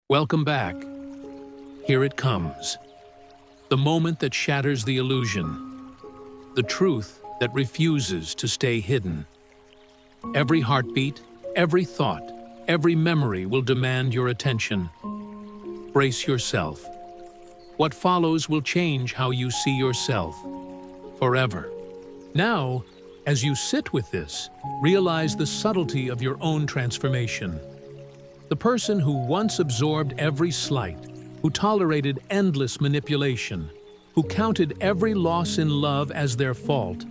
Welcome back. Here it comes. The moment that shatters the illusion. The truth that refuses to stay hidden. Every heartbeat, every thought, every memory will demand your attention. Brace yourself. What follows will change how you see yourself. Forever. Now, as you sit with this, realize the subtlety of your own transformation. The person who once absorbed every slight, who tolerated endless manipulation, who counted every loss in love as their fault,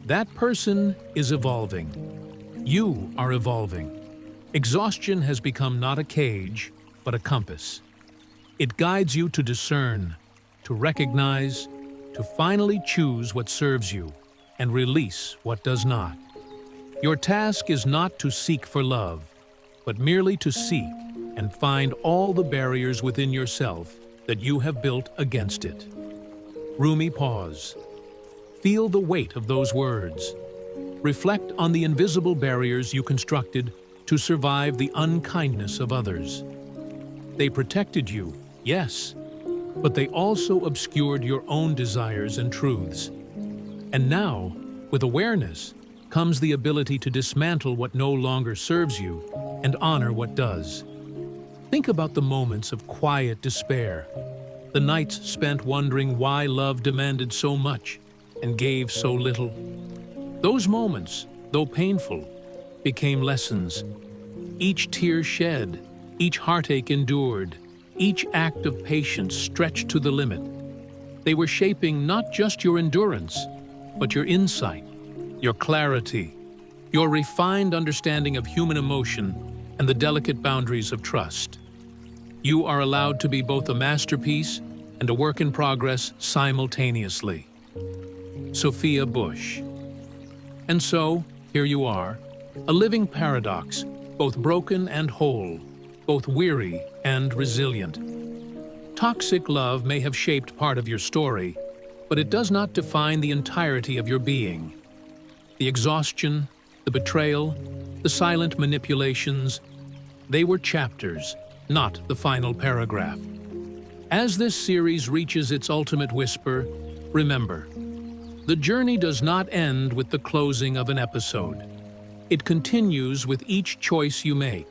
that person is evolving. You are evolving. Exhaustion has become not a cage, but a compass. It guides you to discern, to recognize, to finally choose what serves you and release what does not. Your task is not to seek for love, but merely to seek and find all the barriers within yourself that you have built against it. Rumi, pause. Feel the weight of those words. Reflect on the invisible barriers you constructed to survive the unkindness of others. They protected you, yes, but they also obscured your own desires and truths. And now, with awareness, comes the ability to dismantle what no longer serves you and honor what does. Think about the moments of quiet despair, the nights spent wondering why love demanded so much and gave so little. Those moments, though painful, became lessons. Each tear shed, each heartache endured, each act of patience stretched to the limit. They were shaping not just your endurance, but your insight, your clarity, your refined understanding of human emotion and the delicate boundaries of trust. You are allowed to be both a masterpiece and a work in progress simultaneously. Sophia Bush. And so, here you are, a living paradox, both broken and whole, both weary and resilient. Toxic love may have shaped part of your story, but it does not define the entirety of your being. The exhaustion, the betrayal, the silent manipulations, they were chapters, not the final paragraph. As this series reaches its ultimate whisper, remember, the journey does not end with the closing of an episode. It continues with each choice you make,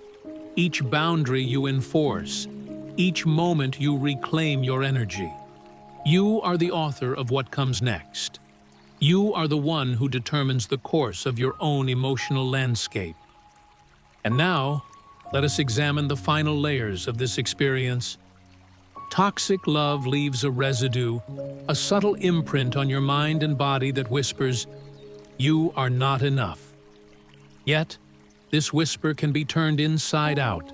each boundary you enforce, each moment you reclaim your energy. You are the author of what comes next. You are the one who determines the course of your own emotional landscape. And now, let us examine the final layers of this experience. Toxic love leaves a residue, a subtle imprint on your mind and body that whispers, "You are not enough." Yet, this whisper can be turned inside out.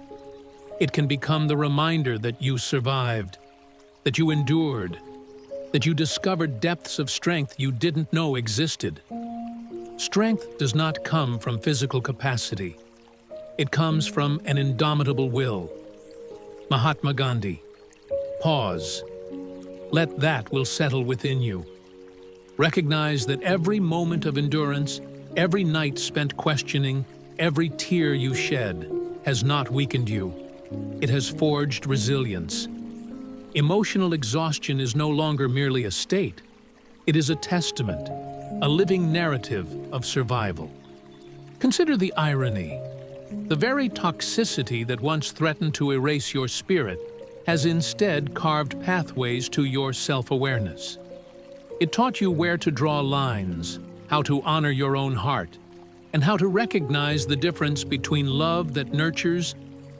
It can become the reminder that you survived, that you endured, that you discovered depths of strength you didn't know existed. Strength does not come from physical capacity. It comes from an indomitable will. Mahatma Gandhi. Pause. Let that will settle within you. Recognize that every moment of endurance, every night spent questioning, every tear you shed has not weakened you. It has forged resilience. Emotional exhaustion is no longer merely a state. It is a testament, a living narrative of survival. Consider the irony. The very toxicity that once threatened to erase your spirit has instead carved pathways to your self-awareness. It taught you where to draw lines, how to honor your own heart, and how to recognize the difference between love that nurtures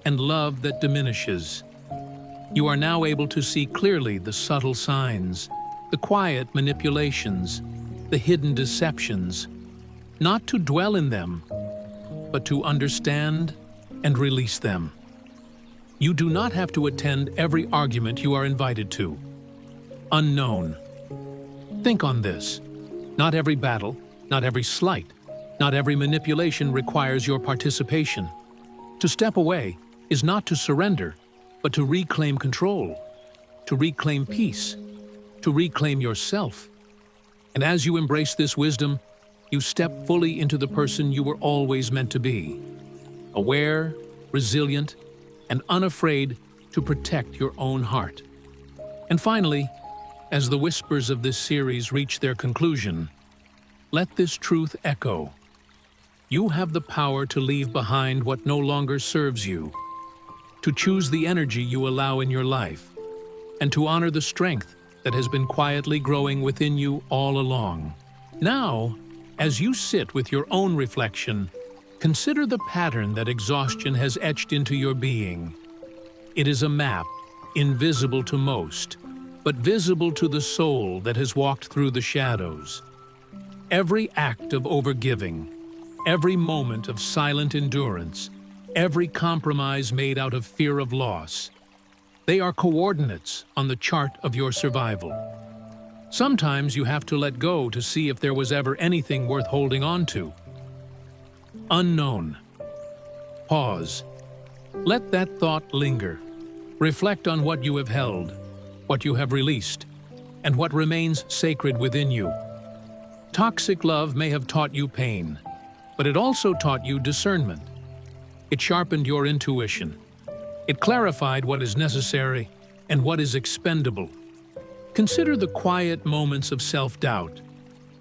and love that diminishes. You are now able to see clearly the subtle signs, the quiet manipulations, the hidden deceptions, not to dwell in them, but to understand and release them. You do not have to attend every argument you are invited to. Unknown. Think on this. Not every battle, not every slight, not every manipulation requires your participation. To step away is not to surrender, but to reclaim control, to reclaim peace, to reclaim yourself. And as you embrace this wisdom, you step fully into the person you were always meant to be. Aware, resilient, and unafraid to protect your own heart. And finally, as the whispers of this series reach their conclusion, let this truth echo. You have the power to leave behind what no longer serves you, to choose the energy you allow in your life, and to honor the strength that has been quietly growing within you all along. Now, as you sit with your own reflection, consider the pattern that exhaustion has etched into your being. It is a map, invisible to most, but visible to the soul that has walked through the shadows. Every act of overgiving, every moment of silent endurance, every compromise made out of fear of loss, they are coordinates on the chart of your survival. Sometimes you have to let go to see if there was ever anything worth holding on to. Unknown. Pause. Let that thought linger. Reflect on what you have held, what you have released, and what remains sacred within you. Toxic love may have taught you pain, but it also taught you discernment. It sharpened your intuition. It clarified what is necessary and what is expendable. Consider the quiet moments of self-doubt,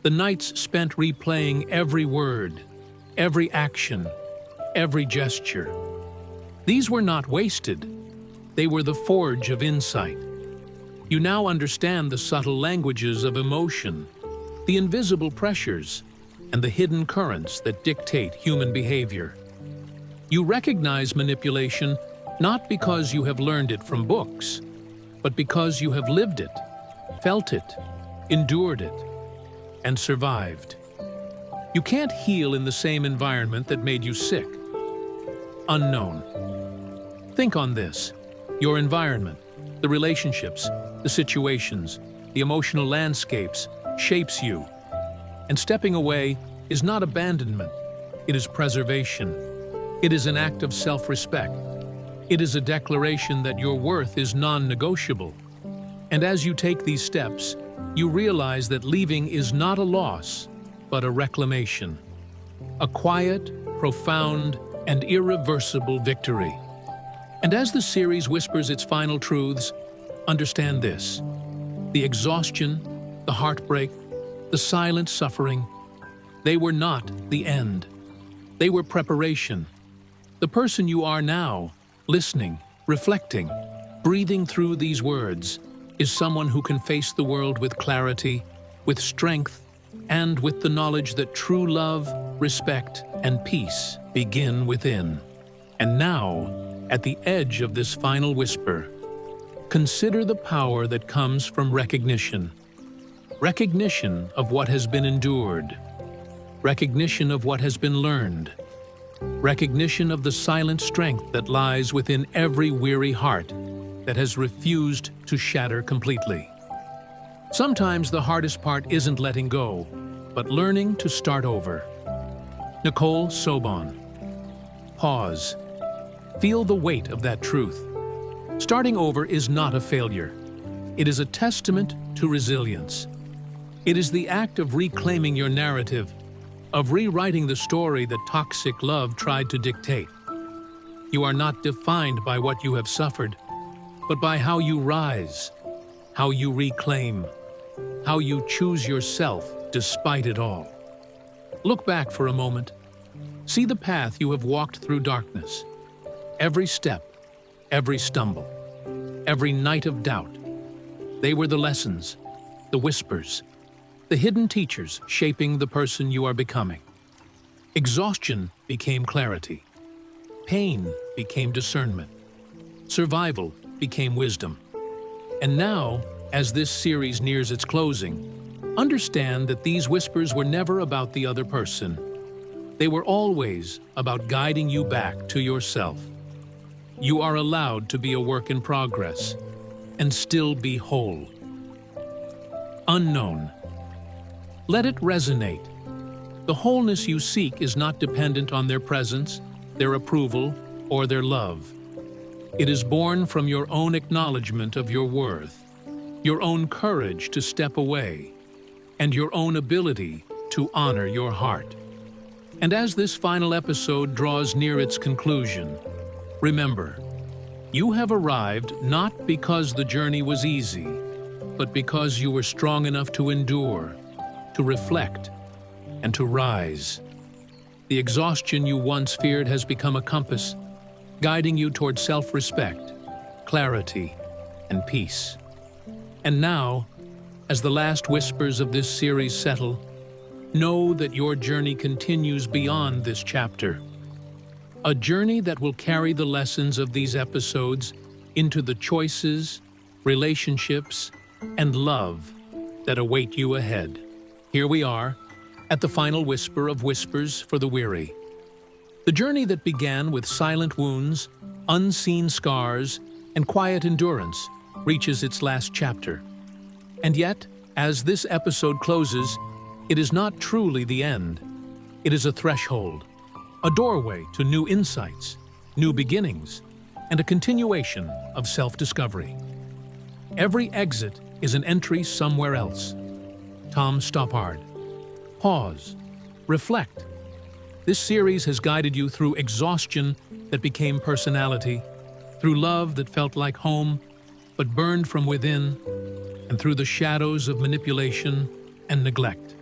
the nights spent replaying every word, every action, every gesture. These were not wasted. They were the forge of insight. You now understand the subtle languages of emotion, the invisible pressures, and the hidden currents that dictate human behavior. You recognize manipulation not because you have learned it from books, but because you have lived it, felt it, endured it, and survived. You can't heal in the same environment that made you sick. Unknown. Think on this. Your environment, the relationships, the situations, the emotional landscapes shapes you. And stepping away is not abandonment, it is preservation. It is an act of self-respect. It is a declaration that your worth is non-negotiable. And as you take these steps, you realize that leaving is not a loss, but a reclamation. A quiet, profound, and irreversible victory. And as the series whispers its final truths, understand this. The exhaustion, the heartbreak, the silent suffering, they were not the end. They were preparation. The person you are now, listening, reflecting, breathing through these words, is someone who can face the world with clarity, with strength, and with the knowledge that true love, respect, and peace begin within. And now, at the edge of this final whisper, consider the power that comes from recognition. Recognition of what has been endured. Recognition of what has been learned. Recognition of the silent strength that lies within every weary heart that has refused to shatter completely. Sometimes the hardest part isn't letting go, but learning to start over. Nicole Sobon. Pause. Feel the weight of that truth. Starting over is not a failure. It is a testament to resilience. It is the act of reclaiming your narrative, of rewriting the story that toxic love tried to dictate. You are not defined by what you have suffered, but by how you rise, how you reclaim, how you choose yourself despite it all. Look back for a moment. See the path you have walked through darkness. Every step, every stumble, every night of doubt. They were the lessons, the whispers, the hidden teachers shaping the person you are becoming. Exhaustion became clarity. Pain became discernment. Survival became wisdom. And now, as this series nears its closing, understand that these whispers were never about the other person. They were always about guiding you back to yourself. You are allowed to be a work in progress and still be whole. Unknown. Let it resonate. The wholeness you seek is not dependent on their presence, their approval, or their love. It is born from your own acknowledgement of your worth, your own courage to step away, and your own ability to honor your heart. And as this final episode draws near its conclusion, remember, You have arrived not because the journey was easy, but because you were strong enough to endure, to reflect, and to rise. The exhaustion you once feared has become a compass, guiding you toward self-respect, clarity, and peace. And now, as the last whispers of this series settle, know that your journey continues beyond this chapter. A journey that will carry the lessons of these episodes into the choices, relationships, and love that await you ahead. Here we are, at the final whisper of whispers for the weary. The journey that began with silent wounds, unseen scars, and quiet endurance reaches its last chapter. And yet, as this episode closes, it is not truly the end. It is a threshold, a doorway to new insights, new beginnings, and a continuation of self-discovery. Every exit is an entry somewhere else. Tom Stoppard. Pause. Reflect. This series has guided you through exhaustion that became personality, through love that felt like home but burned from within, and through the shadows of manipulation and neglect.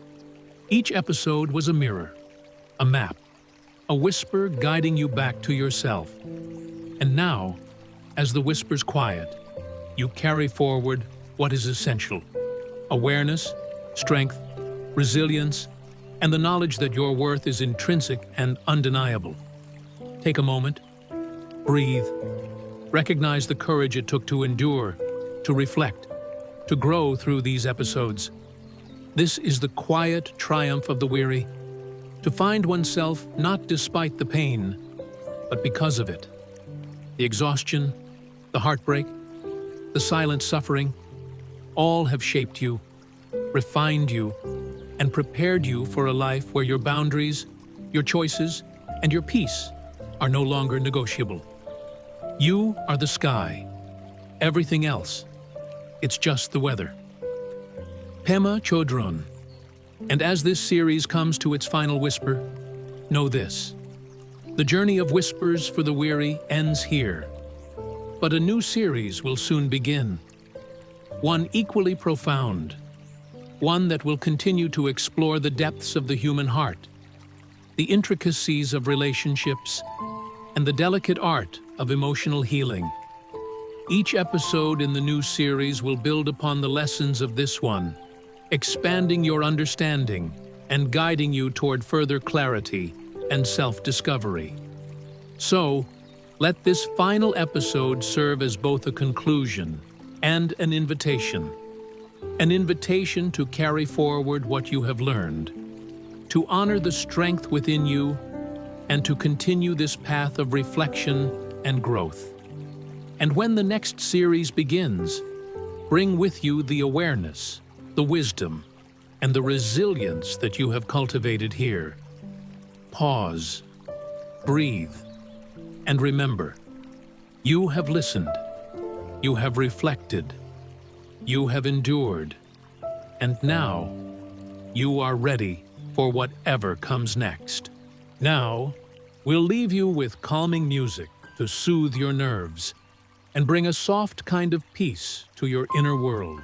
Each episode was a mirror, a map, a whisper guiding you back to yourself. And now, as the whispers quiet, you carry forward what is essential: awareness, strength, resilience, and the knowledge that your worth is intrinsic and undeniable. Take a moment, breathe, recognize the courage it took to endure, to reflect, to grow through these episodes. This is the quiet triumph of the weary, to find oneself not despite the pain, but because of it. The exhaustion, the heartbreak, the silent suffering, all have shaped you, refined you, and prepared you for a life where your boundaries, your choices, and your peace are no longer negotiable. You are the sky. Everything else, it's just the weather. Pema Chodron. And as this series comes to its final whisper, know this: the journey of whispers for the weary ends here. But a new series will soon begin. One equally profound. One that will continue to explore the depths of the human heart, the intricacies of relationships, and the delicate art of emotional healing. Each episode in the new series will build upon the lessons of this one, expanding your understanding and guiding you toward further clarity and self-discovery. So, let this final episode serve as both a conclusion and an invitation. An invitation to carry forward what you have learned, to honor the strength within you, and to continue this path of reflection and growth. And when the next series begins, bring with you the awareness, the wisdom, and the resilience that you have cultivated here. Pause, breathe, and remember, you have listened, you have reflected, you have endured, and now you are ready for whatever comes next. Now, we'll leave you with calming music to soothe your nerves and bring a soft kind of peace to your inner world.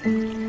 you.